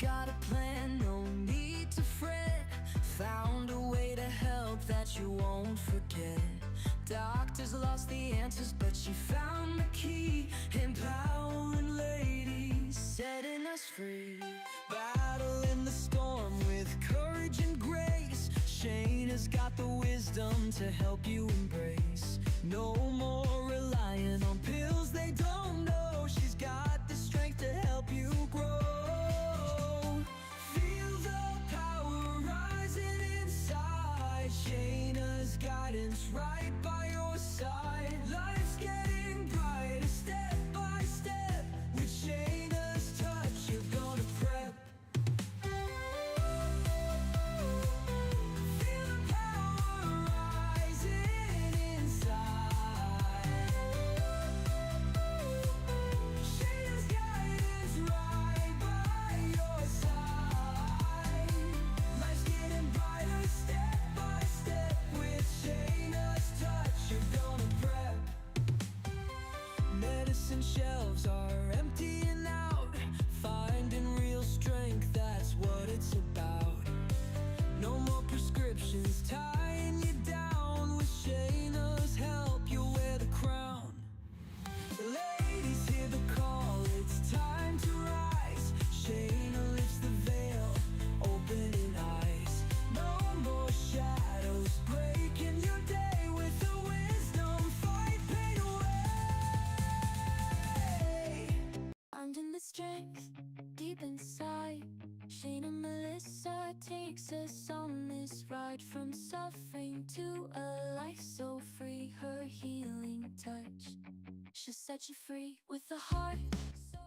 got a plan, no need to fret. Found a way to help that you won't forget. Doctors lost the answers, but she found the key. Empowering ladies, setting us free. Battle in the storm with courage and grace. Shayna's got the wisdom to help you embrace. No more relying on pills they don't know. She's got the strength to help you grow. Feel the power rising inside. Shayna's guidance right by your side. Life's getting brighter step by step. With Shayna's touch, you're gonna prep. Feel the power rising inside. Shayna's guidance right by your side. Life's getting brighter step by step. With Shayna's touch, you're gonna prep. Medicine shelves are emptying out. Finding real strength, that's what it's about. No more prescriptions tying you down. With Shayna's help, you'll wear the crown. Ladies, hear the call, it's time to rise. Shayna lifts the veil, opening eyes. No more shadows breaking your day. With her wisdom, fight pain away. Finding the strength deep inside. Shayna Melissa takes us on this ride, from suffering to a life so free. Her healing touch, she'll set you free with a heart so.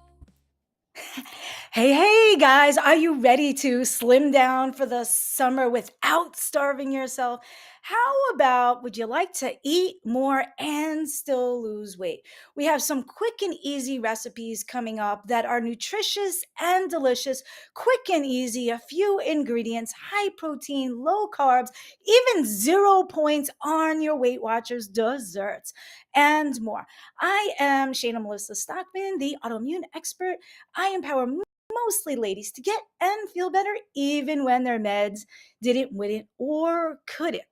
Hey, guys, are you ready to slim down for the summer without starving yourself? How about would you like to eat more and still lose weight? We have some quick and easy recipes coming up that are nutritious and delicious, quick and easy, a few ingredients, high protein, low carbs, even 0 points on your Weight Watchers desserts, and more. I am Shayna Melissa Stockman, the autoimmune expert. I empower mostly ladies to get and feel better even when their meds didn't, wouldn't, or couldn't.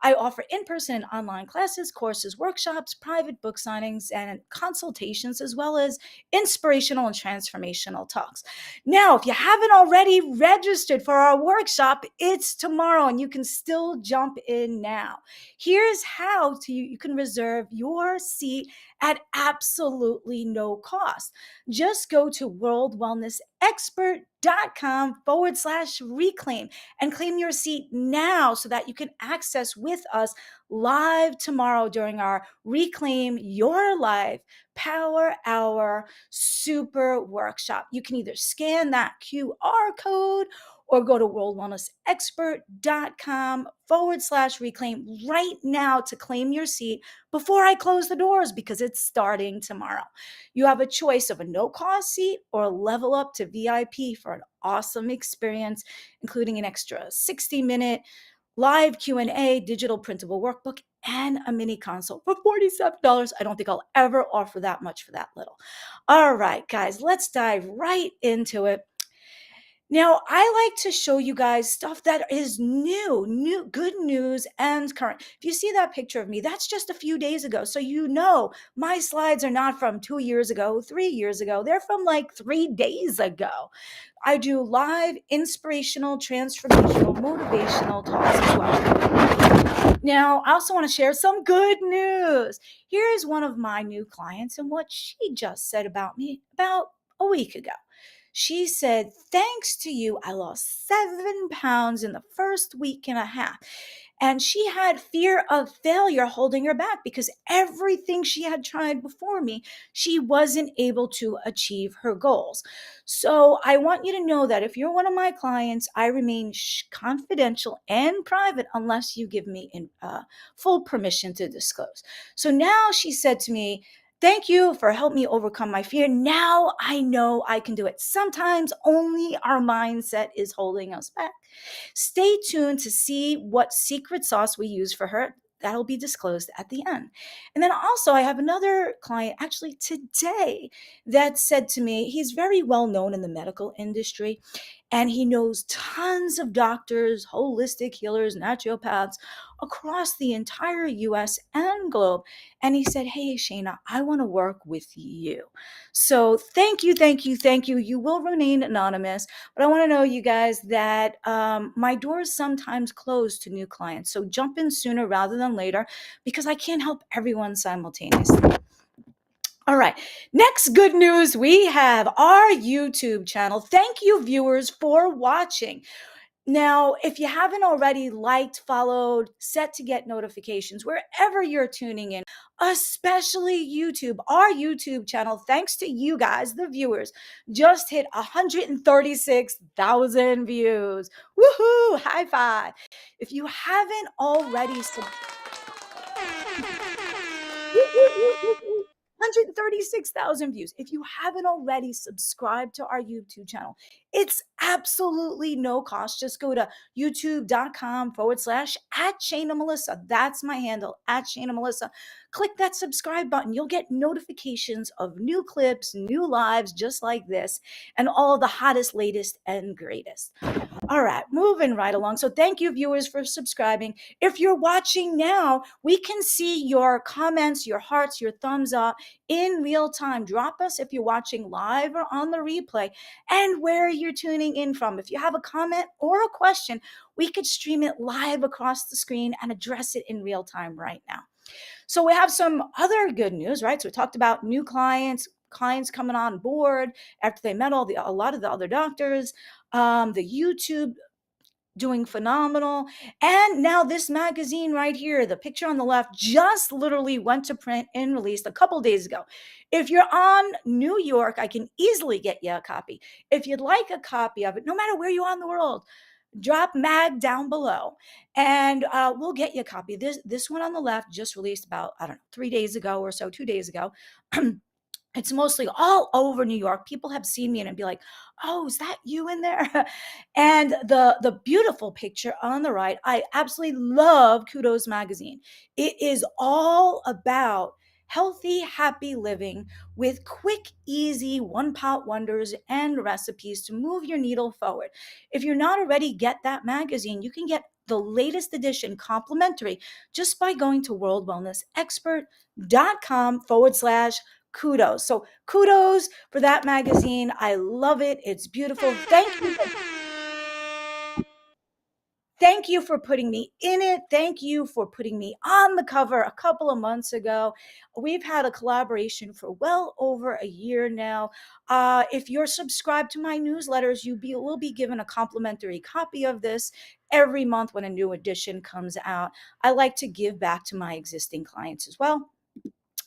I offer in-person and online classes, courses, workshops, private book signings, and consultations, as well as inspirational and transformational talks. Now, if you haven't already registered for our workshop, it's tomorrow and you can still jump in now. Here's how you can reserve your seat at absolutely no cost. Just go to worldwellnessexpert.com/reclaim and claim your seat now so that you can access with us live tomorrow during our Reclaim Your Life Power Hour Super Workshop. You can either scan that QR code or go to worldwellnessexpert.com/reclaim right now to claim your seat before I close the doors, because it's starting tomorrow. You have a choice of a no-cost seat or a level up to VIP for an awesome experience, including an extra 60-minute live Q&A, digital printable workbook, and a mini console for $47. I don't think I'll ever offer that much for that little. All right, guys, let's dive right into it. Now, I like to show you guys stuff that is new, good news and current. If you see that picture of me, that's just a few days ago. So you know my slides are not from 2 years ago, 3 years ago. They're from like 3 days ago. I do live, inspirational, transformational, motivational talks as well. Now, I also want to share some good news. Here's one of my new clients and what she just said about me about a week ago. She said, thanks to you, I lost 7 pounds in the first week and a half. And she had fear of failure holding her back because everything she had tried before me, she wasn't able to achieve her goals. So I want you to know that if you're one of my clients, I remain confidential and private unless you give me full permission to disclose. So now she said to me, thank you for helping me overcome my fear. Now I know I can do it. Sometimes only our mindset is holding us back. Stay tuned to see what secret sauce we use for her. that'll be disclosed at the end. And then also, I have another client actually today that said to me, he's very well known in the medical industry, and he knows tons of doctors, holistic healers, naturopaths across the entire US and globe. And he said, "Hey, Shayna, I want to work with you." So thank you, thank you, thank you. You will remain anonymous, but I want to know, you guys, that my doors sometimes close to new clients. So jump in sooner rather than later, because I can't help everyone simultaneously. All right. Next good news, we have our YouTube channel. Thank you, viewers, for watching. Now, if you haven't already liked, followed, set to get notifications wherever you're tuning in, especially YouTube, our YouTube channel, thanks to you guys, the viewers, just hit 136,000 views. Woohoo! High five. If you haven't already, 136,000 views. If you haven't already subscribed to our YouTube channel, it's absolutely no cost. Just go to youtube.com/@ Shayna Melissa. That's my handle, at Shayna Melissa. Click that subscribe button. You'll get notifications of new clips, new lives just like this, and all the hottest, latest, and greatest. All right, moving right along. So thank you, viewers, for subscribing. If you're watching now, we can see your comments, your hearts, your thumbs up in real time. Drop us if you're watching live or on the replay, and where you're tuning in from. If you have a comment or a question, we could stream it live across the screen and address it in real time right now. So we have some other good news, right? So we talked about new clients coming on board after they met a lot of the other doctors, the YouTube doing phenomenal. And now this magazine right here, the picture on the left, just literally went to print and released a couple days ago. If you're on New York, I can easily get you a copy. If you'd like a copy of it, no matter where you are in the world, drop mag down below and we'll get you a copy. This one on the left just released about, I don't know, 3 days ago or so, 2 days ago. It's mostly all over New York. People have seen me and be like, "Oh, is that you in there?" And the beautiful picture on the right, I absolutely love Kudos Magazine. It is all about healthy, happy living with quick, easy one-pot wonders and recipes to move your needle forward. If you're not already get that magazine, you can get the latest edition complimentary just by going to worldwellnessexpert.com/kudos. So kudos for that magazine. I love it. It's beautiful. Thank you for putting me in it. Thank you for putting me on the cover a couple of months ago. We've had a collaboration for well over a year now. If you're subscribed to my newsletters, will be given a complimentary copy of this every month when a new edition comes out. I like to give back to my existing clients as well.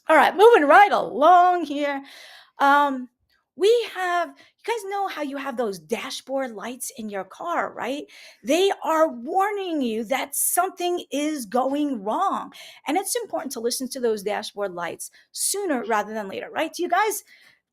All right, moving right along here. You guys know how you have those dashboard lights in your car, right? They are warning you that something is going wrong. And it's important to listen to those dashboard lights sooner rather than later, right? Do you guys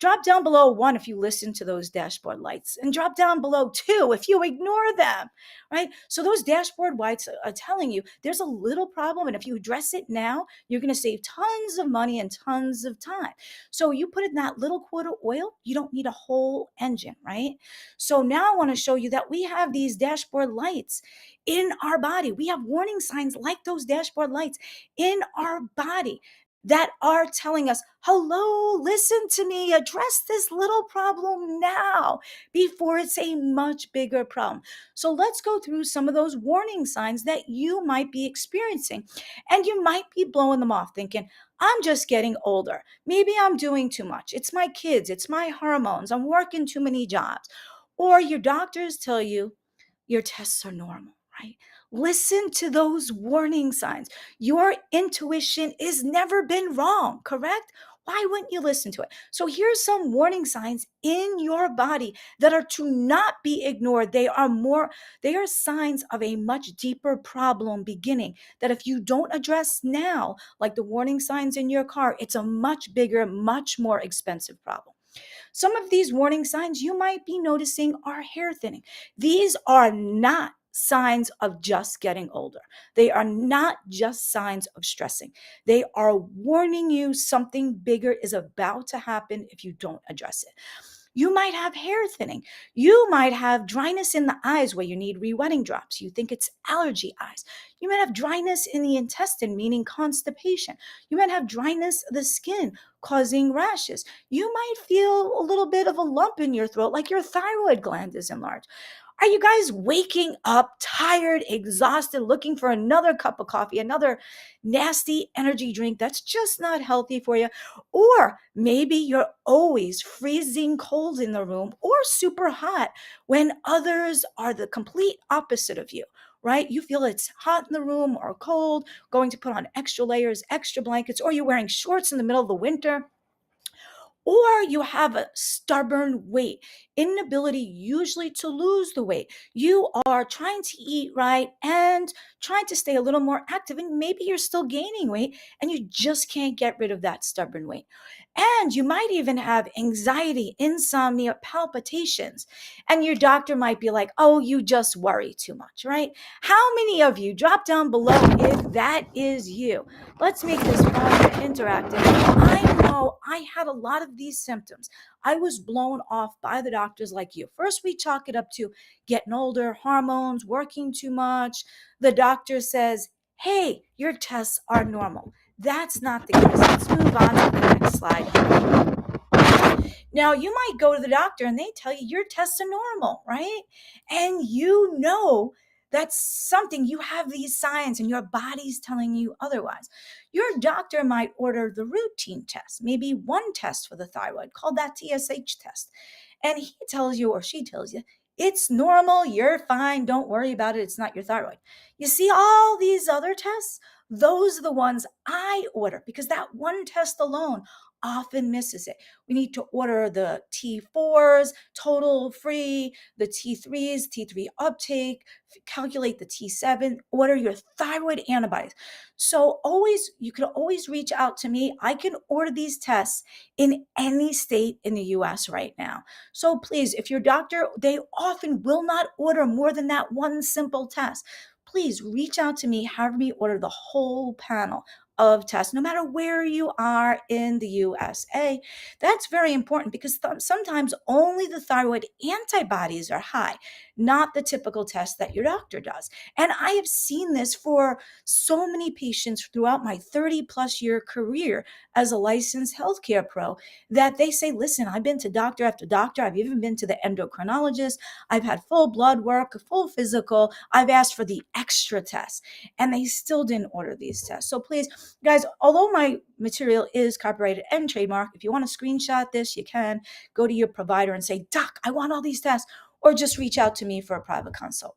drop down below 1 if you listen to those dashboard lights, and drop down below 2 if you ignore them, right? So those dashboard lights are telling you there's a little problem, and if you address it now, you're going to save tons of money and tons of time. So you put in that little quart of oil, you don't need a whole engine, right? So now I want to show you that we have these dashboard lights in our body. We have warning signs like those dashboard lights in our body that are telling us, "Hello, listen to me, address this little problem now before it's a much bigger problem." So let's go through some of those warning signs that you might be experiencing, and you might be blowing them off thinking, "I'm just getting older. Maybe I'm doing too much. It's my kids, it's my hormones, I'm working too many jobs." Or your doctors tell you your tests are normal, right? Listen to those warning signs. Your intuition has never been wrong, correct? Why wouldn't you listen to it? So here's some warning signs in your body that are to not be ignored. They are signs of a much deeper problem beginning, that if you don't address now, like the warning signs in your car, it's a much bigger, much more expensive problem. Some of these warning signs you might be noticing are hair thinning. These are not signs of just getting older. They are not just signs of stressing. They are warning you something bigger is about to happen if you don't address it. You might have hair thinning. You might have dryness in the eyes where you need re-wetting drops. You think it's allergy eyes. You might have dryness in the intestine, meaning constipation. You might have dryness of the skin causing rashes. You might feel a little bit of a lump in your throat, like your thyroid gland is enlarged. Are you guys waking up tired, exhausted, looking for another cup of coffee, another nasty energy drink that's just not healthy for you? Or maybe you're always freezing cold in the room or super hot when others are the complete opposite of you, right? You feel it's hot in the room or cold, going to put on extra layers, extra blankets, or you're wearing shorts in the middle of the winter, or you have a stubborn weight, inability usually to lose the weight. You are trying to eat right and trying to stay a little more active, and maybe you're still gaining weight and you just can't get rid of that stubborn weight. And you might even have anxiety, insomnia, palpitations, and your doctor might be like, oh, you just worry too much, right? How many of you, drop down below if that is you? Let's make this fun and interactive. I know I had a lot of these symptoms. I was blown off by the doctors like you. First, we chalk it up to getting older, hormones, working too much. The doctor says, hey, your tests are normal. That's not the case. Let's move on to the next slide. Now, you might go to the doctor and they tell you your tests are normal, right? And you know that's something, you have these signs and your body's telling you otherwise. Your doctor might order the routine test, maybe one test for the thyroid, called that TSH test. And he tells you, or she tells you, it's normal, you're fine, don't worry about it, it's not your thyroid. You see, all these other tests, those are the ones I order because that one test alone often misses it. We need to order the T4s, total free, the T3s, T3 uptake, calculate the T7, order your thyroid antibodies. So you can always reach out to me. I can order these tests in any state in the US right now. So please, if your doctor, they often will not order more than that one simple test. Please reach out to me, have me order the whole panel of tests, no matter where you are in the USA. That's very important because sometimes only the thyroid antibodies are high, not the typical test that your doctor does. And I have seen this for so many patients throughout my 30 plus year career as a licensed healthcare pro that they say, listen, I've been to doctor after doctor. I've even been to the endocrinologist. I've had full blood work, full physical. I've asked for the extra tests and they still didn't order these tests. So please, guys, although my material is copyrighted and trademarked, if you want to screenshot this, you can go to your provider and say, doc, I want all these tests, or just reach out to me for a private consult.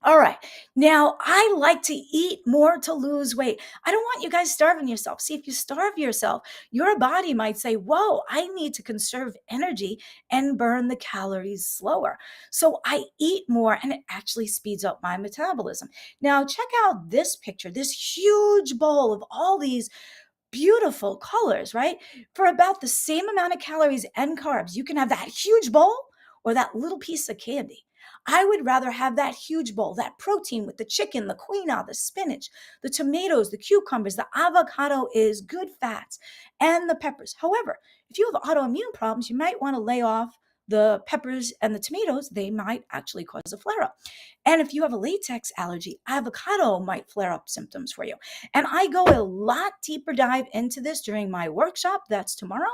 All right. Now, I like to eat more to lose weight. I don't want you guys starving yourself. See, if you starve yourself, your body might say, whoa, I need to conserve energy and burn the calories slower. So I eat more and it actually speeds up my metabolism. Now, check out this picture, this huge bowl of all these beautiful colors, right? For about the same amount of calories and carbs, you can have that huge bowl or that little piece of candy. I would rather have that huge bowl, that protein with the chicken, the quinoa, the spinach, the tomatoes, the cucumbers, the avocado is good fats, and the peppers. However, if you have autoimmune problems, you might want to lay off the peppers and the tomatoes. They might actually cause a flare up. And if you have a latex allergy, avocado might flare up symptoms for you. And I go a lot deeper dive into this during my workshop, that's tomorrow,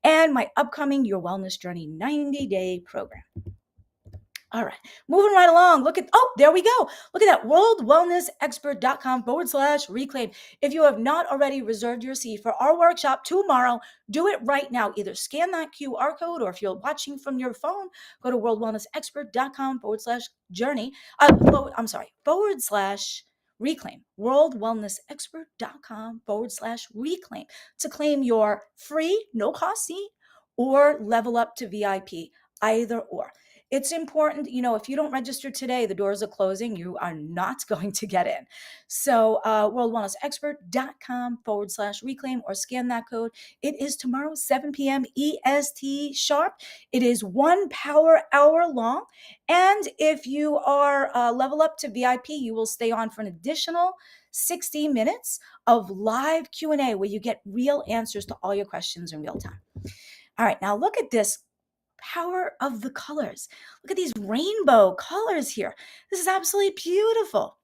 and my upcoming Your Wellness Journey 90-day program. All right, moving right along. There we go. Look at that, worldwellnessexpert.com/reclaim. If you have not already reserved your seat for our workshop tomorrow, do it right now. Either scan that QR code, or if you're watching from your phone, go to worldwellnessexpert.com/journey. /reclaim. Worldwellnessexpert.com/reclaim to claim your free, no cost seat or level up to VIP, either or. It's important, if you don't register today, the doors are closing. You are not going to get in. So, worldwellnessexpert.com/reclaim or scan that code. It is tomorrow, 7 p.m. EST sharp. It is 1 hour long. And if you are level up to VIP, you will stay on for an additional 60 minutes of live Q&A where you get real answers to all your questions in real time. All right, now look at this power of the colors. Look at these rainbow colors here. This is absolutely beautiful.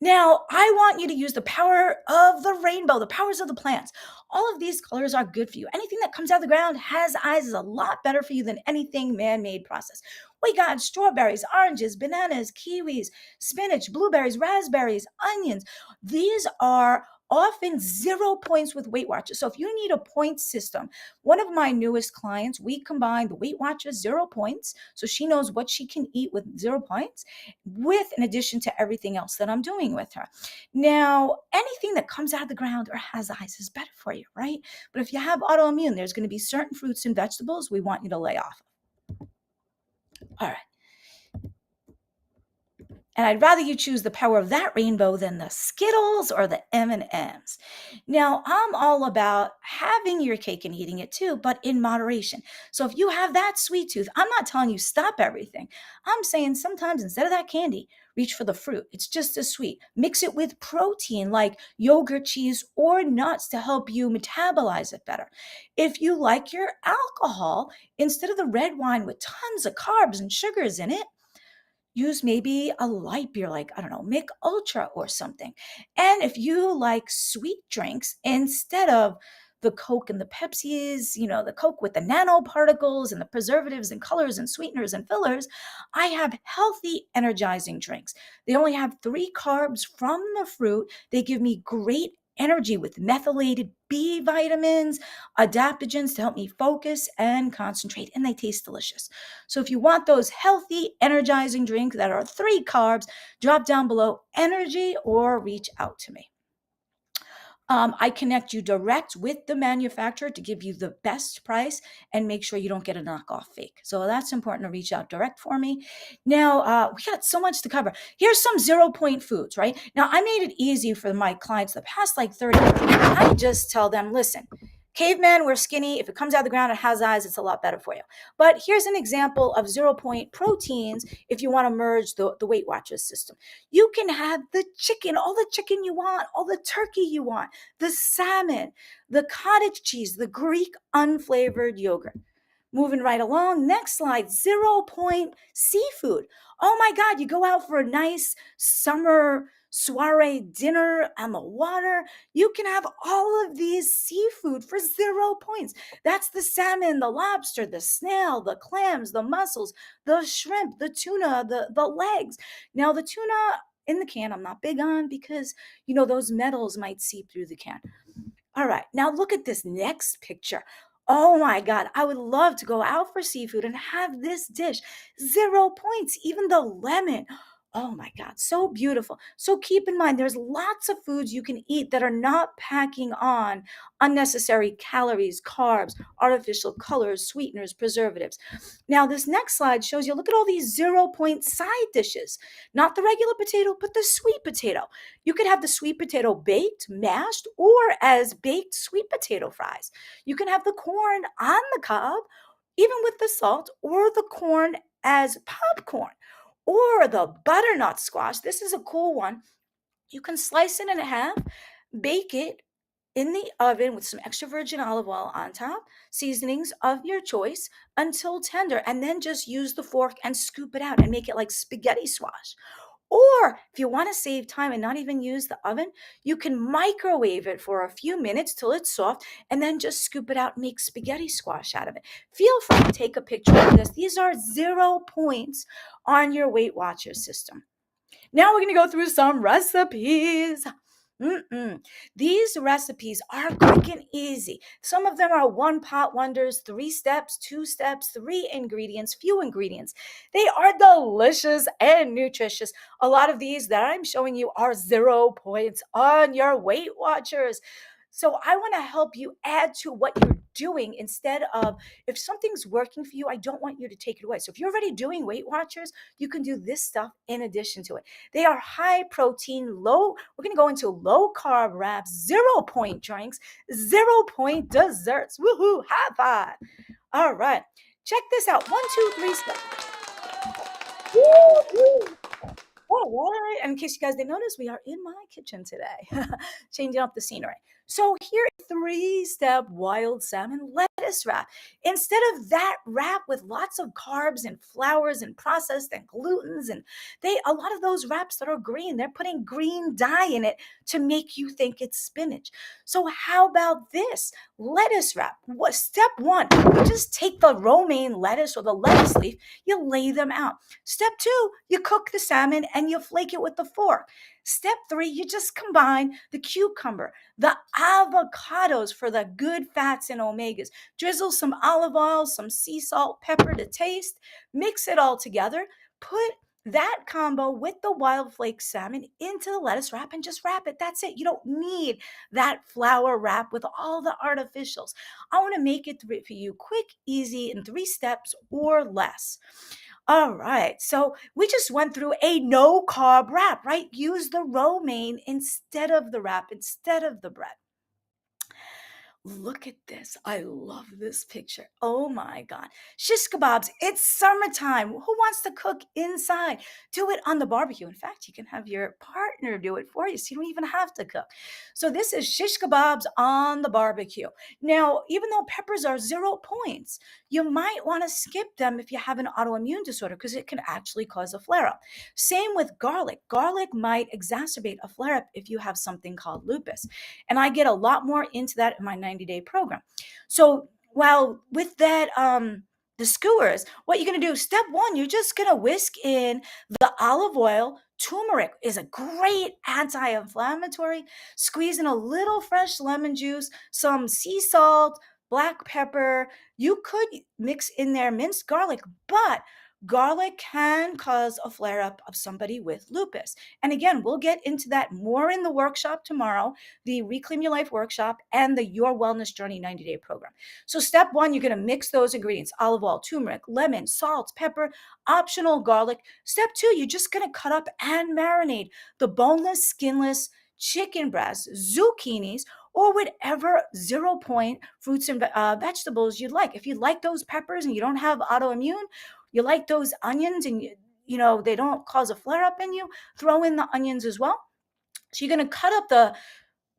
Now, I want you to use the power of the rainbow, the powers of the plants. All of these colors are good for you. Anything that comes out of the ground, has eyes, is a lot better for you than anything man-made process. We got strawberries, oranges, bananas, kiwis, spinach, blueberries, raspberries, onions. These are often 0 points with Weight Watchers. So if you need a point system, one of my newest clients, we combine the Weight Watchers 0 points, so she knows what she can eat with 0 points, with in addition to everything else that I'm doing with her. Now, anything that comes out of the ground or has eyes is better for you, right? But if you have autoimmune, there's going to be certain fruits and vegetables we want you to lay off. All right. And I'd rather you choose the power of that rainbow than the Skittles or the M&Ms. Now, I'm all about having your cake and eating it too, but in moderation. So if you have that sweet tooth, I'm not telling you stop everything. I'm saying sometimes instead of that candy, reach for the fruit. It's just as sweet. Mix it with protein like yogurt, cheese, or nuts to help you metabolize it better. If you like your alcohol, instead of the red wine with tons of carbs and sugars in it, use maybe a light beer like, I don't know, Mick Ultra or something. And if you like sweet drinks, instead of the Coke and the Pepsis, the Coke with the nanoparticles and the preservatives and colors and sweeteners and fillers, I have healthy, energizing drinks. They only have 3 carbs from the fruit. They give me great energy with methylated B vitamins, adaptogens to help me focus and concentrate, and they taste delicious. So if you want those healthy, energizing drinks that are 3 carbs, drop down below energy or reach out to me. I connect you direct with the manufacturer to give you the best price and make sure you don't get a knockoff fake. So that's important to reach out direct for me. Now, we got so much to cover. Here's some 0 point foods, right? Now, I made it easy for my clients the past 30 years. I just tell them, listen, cavemen, we're skinny. If it comes out of the ground and has eyes, it's a lot better for you. But here's an example of 0 point proteins if you want to merge the Weight Watchers system. You can have the chicken, all the chicken you want, all the turkey you want, the salmon, the cottage cheese, the Greek unflavored yogurt. Moving right along, next slide, 0 point seafood. Oh my God, you go out for a nice summer soiree dinner on the water. You can have all of these seafood for 0 points. That's the salmon, the lobster, the snail, the clams, the mussels, the shrimp, the tuna, the legs. Now, the tuna in the can, I'm not big on because, those metals might seep through the can. All right, now look at this next picture. Oh my God, I would love to go out for seafood and have this dish. 0 points, even the lemon. Oh my God, so beautiful. So keep in mind, there's lots of foods you can eat that are not packing on unnecessary calories, carbs, artificial colors, sweeteners, preservatives. Now, this next slide shows you, look at all these 0 point side dishes. Not the regular potato, but the sweet potato. You could have the sweet potato baked, mashed, or as baked sweet potato fries. You can have the corn on the cob, even with the salt, or the corn as popcorn, or the butternut squash. This is a cool one. You can slice it in half, bake it in the oven with some extra virgin olive oil on top, seasonings of your choice until tender, and then just use the fork and scoop it out and make it like spaghetti squash. Or if you want to save time and not even use the oven, you can microwave it for a few minutes till it's soft and then just scoop it out and make spaghetti squash out of it. Feel free to take a picture of this. These are 0 points on your Weight Watchers system. Now we're going to go through some recipes. These recipes are quick and easy. Some of them are 1 pot wonders, 3 steps, 2 steps, 3 ingredients, few ingredients. They are delicious and nutritious. A lot of these that I'm showing you are 0 points on your Weight Watchers. So I want to help you add to what you're doing instead of, if something's working for you, I don't want you to take it away. So if you're already doing Weight Watchers, you can do this stuff in addition to it. They are high protein, we're going to go into low carb wraps, 0 point drinks, 0 point desserts. Woohoo, high five. All right. Check this out. 1, 2, 3 steps. Woo-hoo. All right. And in case you guys didn't notice, we are in my kitchen today, changing up the scenery. So here, 3-step wild salmon lettuce wrap. Instead of that wrap with lots of carbs and flours and processed and glutens, and a lot of those wraps that are green, they're putting green dye in it to make you think it's spinach. So how about this lettuce wrap? Step one, you just take the romaine lettuce or the lettuce leaf, you lay them out. Step two, you cook the salmon and you flake it with the fork. Step three, you just combine the cucumber, the avocados for the good fats and omegas. Drizzle some olive oil, some sea salt, pepper to taste. Mix it all together. Put that combo with the wild flake salmon into the lettuce wrap and just wrap it. That's it. You don't need that flour wrap with all the artificials. I want to make it for you quick, easy, in 3 steps or less. All right. So we just went through a no carb wrap, right? Use the romaine instead of the wrap, instead of the bread. Look at this. I love this picture. Oh my God. Shish kebabs. It's summertime. Who wants to cook inside? Do it on the barbecue. In fact, you can have your partner do it for you, so you don't even have to cook. So this is shish kebabs on the barbecue. Now, even though peppers are 0 points, you might want to skip them if you have an autoimmune disorder because it can actually cause a flare-up. Same with garlic. Garlic might exacerbate a flare-up if you have something called lupus. And I get a lot more into that in my 90-day program. So while with that, the skewers, what you're going to do, step one, you're just going to whisk in the olive oil. Turmeric is a great anti-inflammatory. Squeeze in a little fresh lemon juice, some sea salt, black pepper. You could mix in there minced garlic, but garlic can cause a flare-up of somebody with lupus. And again, we'll get into that more in the workshop tomorrow, the Reclaim Your Life workshop and the Your Wellness Journey 90-day program. So step one, you're going to mix those ingredients: olive oil, turmeric, lemon, salt, pepper, optional garlic. Step two, you're just going to cut up and marinate the boneless, skinless chicken breasts, zucchinis, or whatever 0 point fruits and vegetables you'd like. If you like those peppers and you don't have autoimmune, you like those onions and you know they don't cause a flare up in you, throw in the onions as well. So you're going to cut up the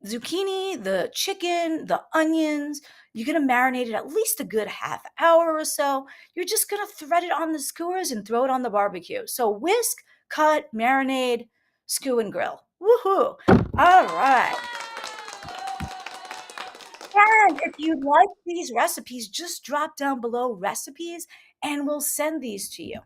zucchini, the chicken, the onions. You're going to marinate it at least a good half hour or so. You're just going to thread it on the skewers and throw it on the barbecue. So whisk, cut, marinade, skew and grill. Woohoo. All right. And if you like these recipes, just drop down below recipes and we'll send these to you.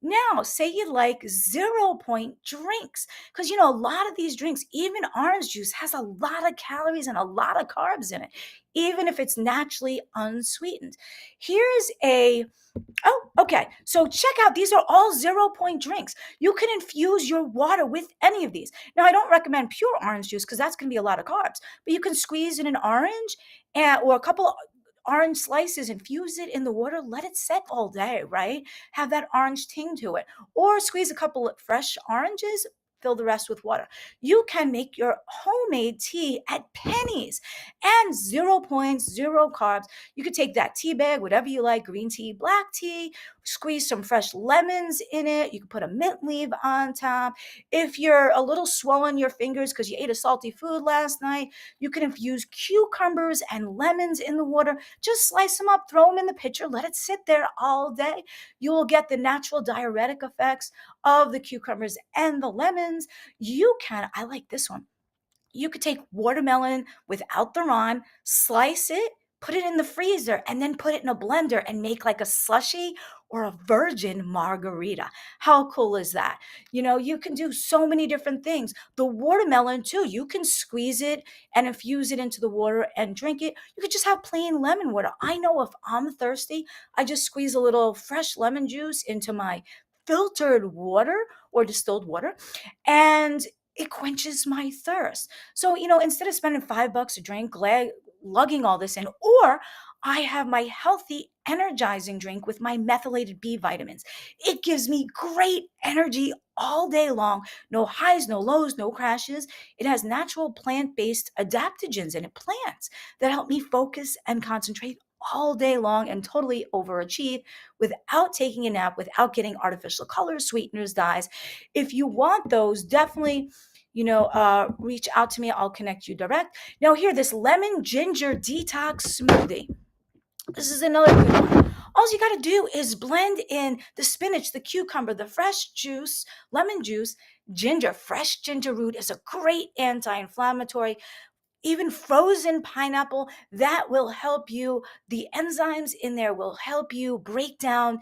Now, say you like 0 point drinks, because a lot of these drinks, even orange juice, has a lot of calories and a lot of carbs in it, even if it's naturally unsweetened. Here's okay. So check out, these are all 0 point drinks. You can infuse your water with any of these. Now, I don't recommend pure orange juice because that's going to be a lot of carbs, but you can squeeze in an orange or a couple orange slices, infuse it in the water, let it set all day, right? Have that orange ting to it. Or squeeze a couple of fresh oranges, fill the rest with water. You can make your homemade tea at pennies and 0 points, 0 carbs. You could take that tea bag, whatever you like, green tea, black tea, squeeze some fresh lemons in it. You can put a mint leaf on top. If you're a little swollen your fingers because you ate a salty food last night, you can infuse cucumbers and lemons in the water. Just slice them up, throw them in the pitcher, let it sit there all day. You will get the natural diuretic effects of the cucumbers and the lemons. I like this one. You could take watermelon without the rind, slice it, put it in the freezer, and then put it in a blender and make like a slushy or a virgin margarita. How cool is that? You can do so many different things. The watermelon too, you can squeeze it and infuse it into the water and drink it. You could just have plain lemon water. I know if I'm thirsty, I just squeeze a little fresh lemon juice into my filtered water or distilled water, and it quenches my thirst. So, instead of spending $5 a drink, lugging all this in, or I have my healthy energizing drink with my methylated B vitamins. It gives me great energy all day long. No highs, no lows, no crashes. It has natural plant-based adaptogens in it, plants that help me focus and concentrate all day long and totally overachieve without taking a nap, without getting artificial colors, sweeteners, dyes. If you want those, definitely reach out to me. I'll connect you direct. Now, here, this lemon ginger detox smoothie. This is another good one. All you got to do is blend in the spinach, the cucumber, the fresh juice, lemon juice, ginger. Fresh ginger root is a great anti-inflammatory. Even frozen pineapple, that will help you. The enzymes in there will help you break down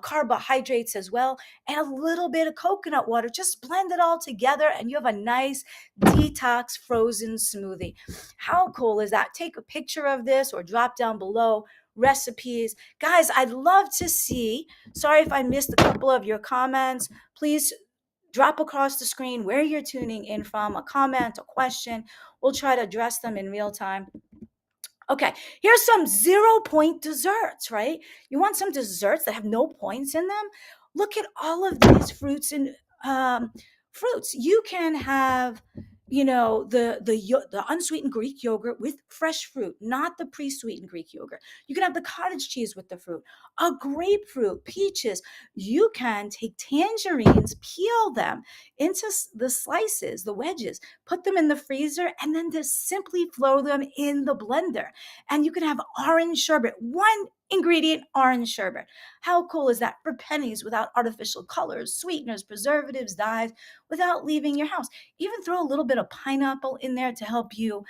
carbohydrates as well, and a little bit of coconut water. Just blend it all together and you have a nice detox frozen smoothie. How cool is that? Take a picture of this or drop down below recipes. Guys, I'd love to see. Sorry if I missed a couple of your comments. Please drop across the screen where you're tuning in from, a comment, a question. We'll try to address them in real time. Okay, here's some 0 point desserts, right? You want some desserts that have no points in them? Look at all of these fruits. You can have, the unsweetened Greek yogurt with fresh fruit, not the pre-sweetened Greek yogurt. You can have the cottage cheese with the fruit, a grapefruit, peaches. You can take tangerines, peel them into the slices, the wedges, put them in the freezer, and then just simply throw them in the blender. And you can have orange sherbet, one ingredient orange sherbet. How cool is that? For pennies, without artificial colors, sweeteners, preservatives, dyes, without leaving your house. Even throw a little bit of pineapple in there to help you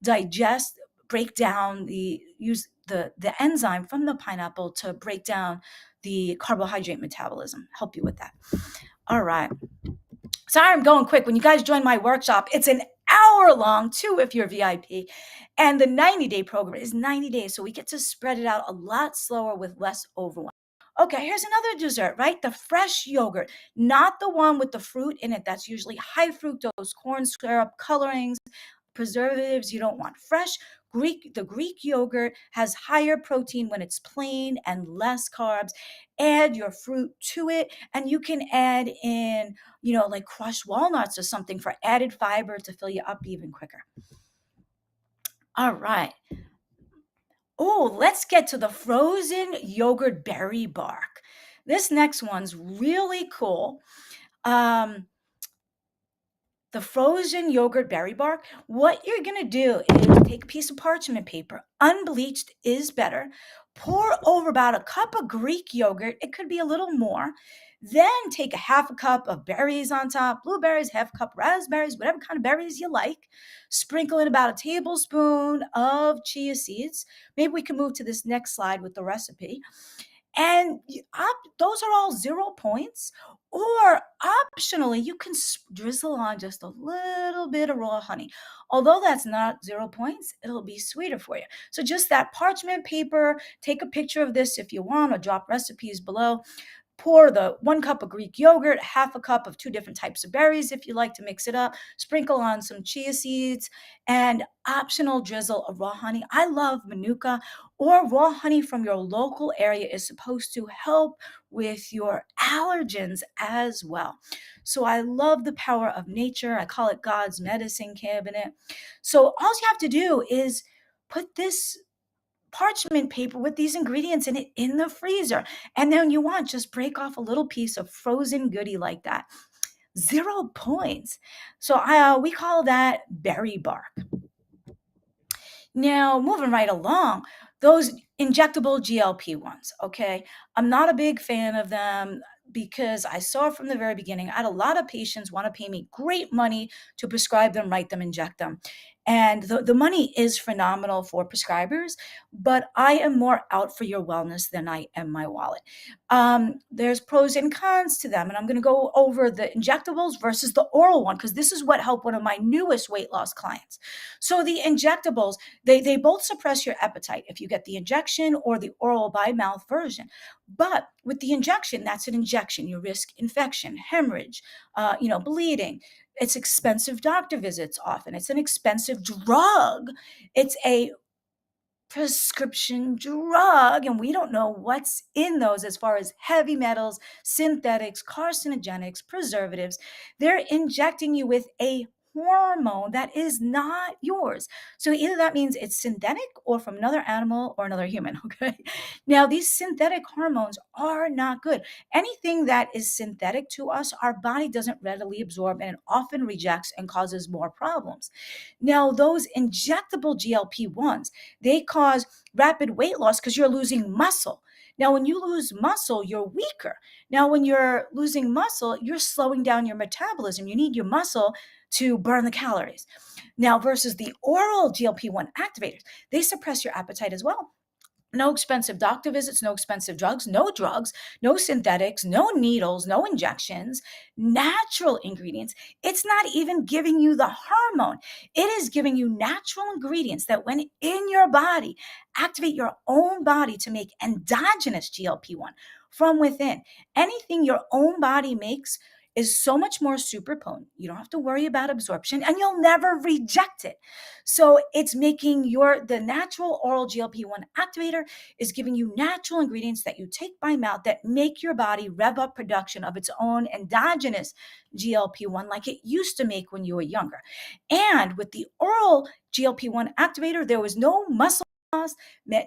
digest, break down use the enzyme from the pineapple to break down the carbohydrate metabolism. Help you with that. All right. Sorry, I'm going quick. When you guys join my workshop, it's an hour long too if you're VIP. And the 90-day program is 90 days. So we get to spread it out a lot slower with less overwhelm. Okay, here's another dessert, right? The fresh yogurt, not the one with the fruit in it. That's usually high fructose, corn syrup, colorings, preservatives. You don't want fresh. The Greek yogurt has higher protein when it's plain and less carbs. Add your fruit to it, and you can add in, like crushed walnuts or something for added fiber to fill you up even quicker. All right. Oh, let's get to the frozen yogurt berry bark. This next one's really cool. The frozen yogurt berry bark, what you're going to do is take a piece of parchment paper, unbleached is better, pour over about a cup of Greek yogurt, it could be a little more, then take a half a cup of berries on top, blueberries, half a cup raspberries, whatever kind of berries you like, sprinkle in about a tablespoon of chia seeds. Maybe we can move to this next slide with the recipe. And those are all 0 points. Or optionally, you can drizzle on just a little bit of raw honey. Although that's not 0 points, it'll be sweeter for you. So just that parchment paper, take a picture of this if you want, or drop recipes below. Pour the 1 cup of Greek yogurt, half a cup of 2 different types of berries if you like to mix it up, sprinkle on some chia seeds, and optional drizzle of raw honey. I love Manuka, or raw honey from your local area is supposed to help with your allergens as well. So I love the power of nature. I call it God's medicine cabinet. So all you have to do is put this parchment paper with these ingredients in it in the freezer. And then you want, just break off a little piece of frozen goodie like that. 0 points. So we call that berry bark. Now, moving right along, those injectable GLP-1s, okay? I'm not a big fan of them because I saw from the very beginning, I had a lot of patients want to pay me great money to prescribe them, write them, inject them. And the money is phenomenal for prescribers, but I am more out for your wellness than I am my wallet. There's pros and cons to them, and I'm going to go over the injectables versus the oral one, because this is what helped one of my newest weight loss clients. So the injectables, they both suppress your appetite if you get the injection or the oral by mouth version. But with the injection, that's an injection. You risk infection, hemorrhage, bleeding. It's expensive doctor visits often. It's an expensive drug. It's a prescription drug, and we don't know what's in those as far as heavy metals, synthetics, carcinogenics, preservatives. They're injecting you with a hormone that is not yours. So either that means it's synthetic or from another animal or another human, okay? Now, these synthetic hormones are not good. Anything that is synthetic to us, our body doesn't readily absorb and it often rejects and causes more problems. Now, those injectable GLP-1s, they cause rapid weight loss because you're losing muscle. Now, when you lose muscle, you're weaker. Now, when you're losing muscle, you're slowing down your metabolism. You need your muscle to burn the calories. Now, versus the oral GLP-1 activators, they suppress your appetite as well. No expensive doctor visits, no expensive drugs, no synthetics, no needles, no injections, natural ingredients. It's not even giving you the hormone. It is giving you natural ingredients that, when in your body, activate your own body to make endogenous GLP-1 from within. Anything your own body makes is so much more super potent. You don't have to worry about absorption and you'll never reject it. So it's making the natural oral GLP-1 activator is giving you natural ingredients that you take by mouth that make your body rev up production of its own endogenous GLP-1 like it used to make when you were younger. And with the oral GLP-1 activator, there was no muscle loss,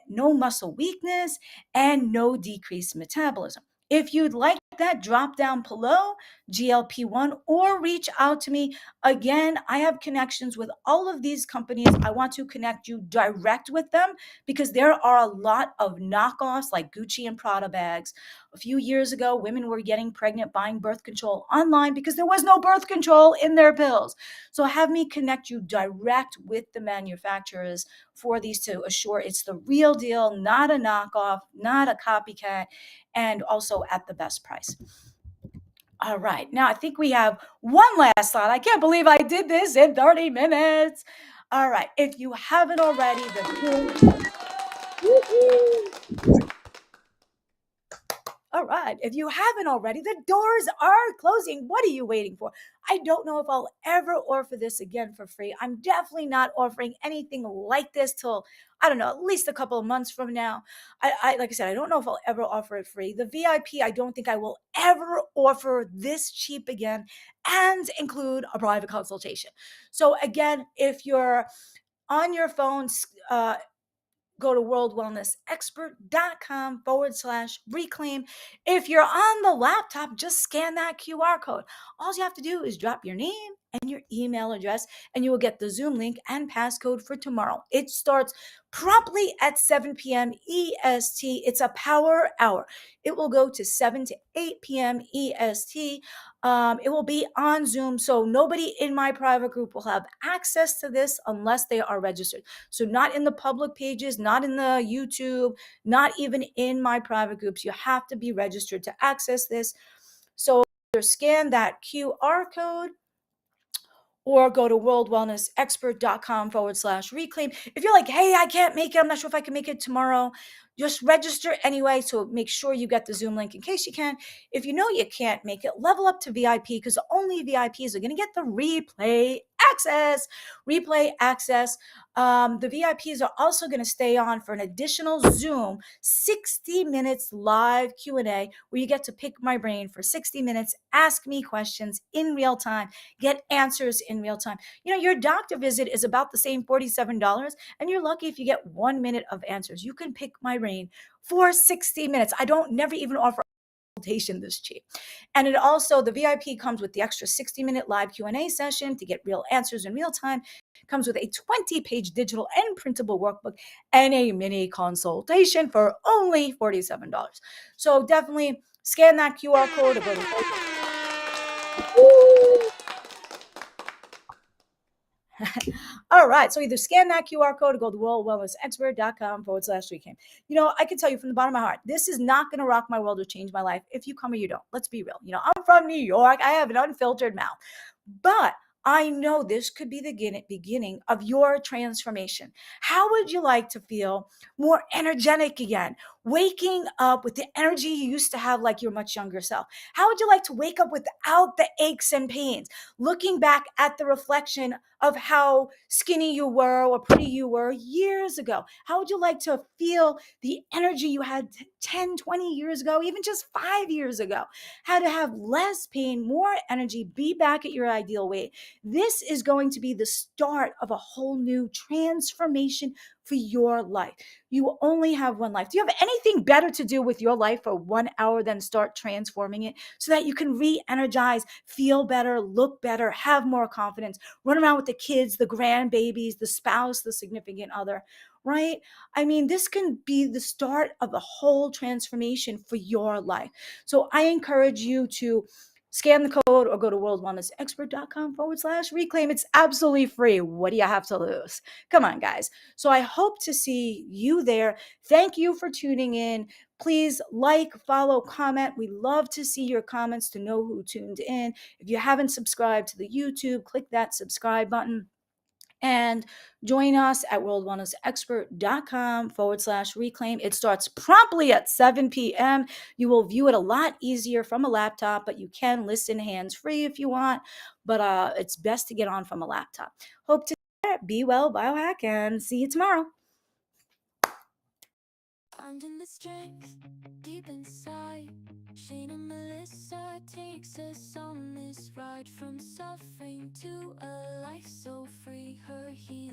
no muscle weakness, and no decreased metabolism. If you'd like that, drop down below GLP-1 or reach out to me. Again, I have connections with all of these companies. I want to connect you direct with them because there are a lot of knockoffs like Gucci and Prada bags. A few years ago, women were getting pregnant buying birth control online because there was no birth control in their pills. So have me connect you direct with the manufacturers for these to assure it's the real deal, not a knockoff, not a copycat, and also at the best price. All right. Now I think we have one last slide. I can't believe I did this in 30 minutes. All right. If you haven't already, all right. If you haven't already, the doors are closing. What are you waiting for? I don't know if I'll ever offer this again for free. I'm definitely not offering anything like this till, I don't know, at least a couple of months from now. Like I said, I don't know if I'll ever offer it free. The VIP, I don't think I will ever offer this cheap again and include a private consultation. So again, if you're on your phone, go to worldwellnessexpert.com/reclaim. If you're on the laptop, just scan that QR code. All you have to do is drop your name and your email address, and you will get the Zoom link and passcode for tomorrow. It starts promptly at 7 p.m. EST. It's a power hour. It will go to 7 to 8 p.m. EST. It will be on Zoom, so nobody in my private group will have access to this unless they are registered. So not in the public pages, not in the YouTube, not even in my private groups. You have to be registered to access this. So either scan that QR code or go to worldwellnessexpert.com/reclaim. If you're like, hey, I can't make it, I'm not sure if I can make it tomorrow, just register anyway. So make sure you get the Zoom link in case you can. If you know you can't make it, level up to VIP because only VIPs are going to get the replay access. Replay access. The VIPs are also going to stay on for an additional Zoom 60 minutes live Q&A where you get to pick my brain for 60 minutes, ask me questions in real time, get answers in real time. You know, your doctor visit is about the same $47, and you're lucky if you get 1 minute of answers. You can pick my brain for 60 minutes. I don't never even offer consultation this cheap. And it also, the VIP comes with the extra 60-minute live Q&A session to get real answers in real time. It comes with a 20-page digital and printable workbook and a mini consultation for only $47. So definitely scan that QR code or go to all right. So either scan that QR code or go to worldwellnessexpert.com/reclaim. You know, I can tell you from the bottom of my heart, this is not going to rock my world or change my life. If you come or you don't, let's be real. You know, I'm from New York. I have an unfiltered mouth, but I know this could be the beginning of your transformation. How would you like to feel more energetic again? waking up with the energy you used to have like your much younger self? How would you like to wake up without the aches and pains? Looking back at the reflection of how skinny you were or pretty you were years ago. How would you like to feel the energy you had 10, 20 years ago, even just 5 years ago? How to have less pain, more energy, be back at your ideal weight. This is going to be the start of a whole new transformation for your life. You only have one life. Do you have anything better to do with your life for 1 hour than start transforming it so that you can re energize, feel better, look better, have more confidence, run around with the kids, the grandbabies, the spouse, the significant other, right? I mean, this can be the start of a whole transformation for your life. So I encourage you to scan the code or go to worldwellnessexpert.com/reclaim. It's absolutely free. What do you have to lose? Come on, guys. So I hope to see you there. Thank you for tuning in. Please like, follow, comment. We love to see your comments to know who tuned in. If you haven't subscribed to the YouTube, click that subscribe button and join us at worldwellnessexpert.com/reclaim. It starts promptly at 7 p.m. You will view it a lot easier from a laptop, but you can listen hands free if you want. But it's best to get on from a laptop. Hope to be well, biohack, and see you tomorrow. Finding the strength deep inside. Shayna Melissa takes us on this ride from suffering to a life so free. Her healing.